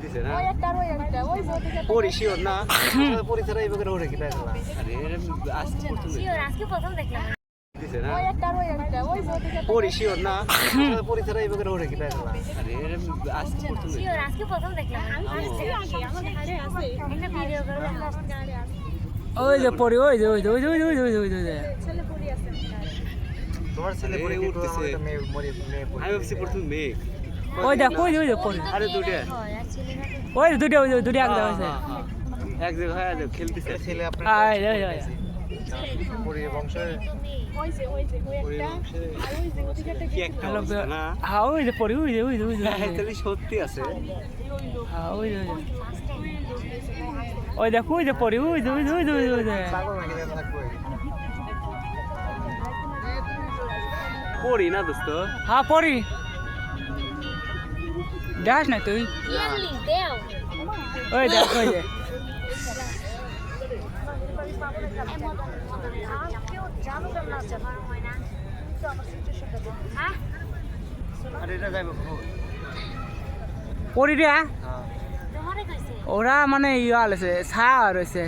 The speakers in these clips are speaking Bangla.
দিছে না পরি শিওর না পরি ছাড়া এই বছর ওরে কি লাগলা আরে আজকে প্রথম দেখলাম দিছে না পরি শিওর না পরি ছাড়া এই বছর ওরে কি লাগলা আরে আজকে প্রথম দেখলাম একটা ভিডিও করব ওই যে পরি ওই যে ওই যে ওই যে ওই যে ওই যে ওই যে ছেলে পরি আছে তোমার ছেলে পরি উঠতেছে মেয়ে আমি ভাবছি প্রথম মেয়ে ওই দেখ ওই যে পরি আরে দুটো ওই দুটো ওই দুটো এক জায়গায় আছে এক জায়গায় হয় খেলতেছে ছেলে আপনার আয় আয় আয় পরি বংশে ওই যে একটা আর ওই যে ওদিকে কি একটা না হ্যাঁ ওই যে পরি ওই যে ওই যে ওই যে তাহলে সত্যি আছে হ্যাঁ ওই যে ওই দেখ ওই যে পরি ওই যে ওই যে ওই যে ওই যে পরি না দোস্ত হ্যাঁ পরি দেখ না তুই ওই দেখ ওই যে পরি রে ওরা মানে ইয়া আছে ছায়া রয়েছে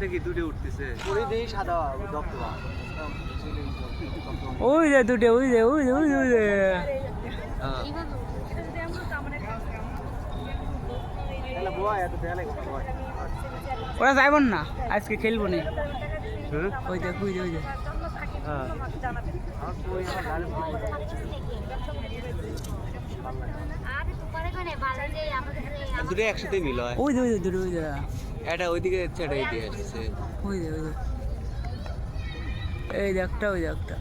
দেখি দুটো উঠতেছে পরি দেই সাদা দপ্তরা ওই যে দুটো ওই যে ওই যে ওই যে ওই যে ওরা যাইব না আজকে খেলবো না ওই দেখ ওই যে ওই যে দুটো একসাথে মিল হয় ওই যে ওই যে দুটো ওই যে এটা ওইদিকে ছেড়ে দিয়ে আসছে ওই যে ওই যে এই যে একটা ওই যে একটা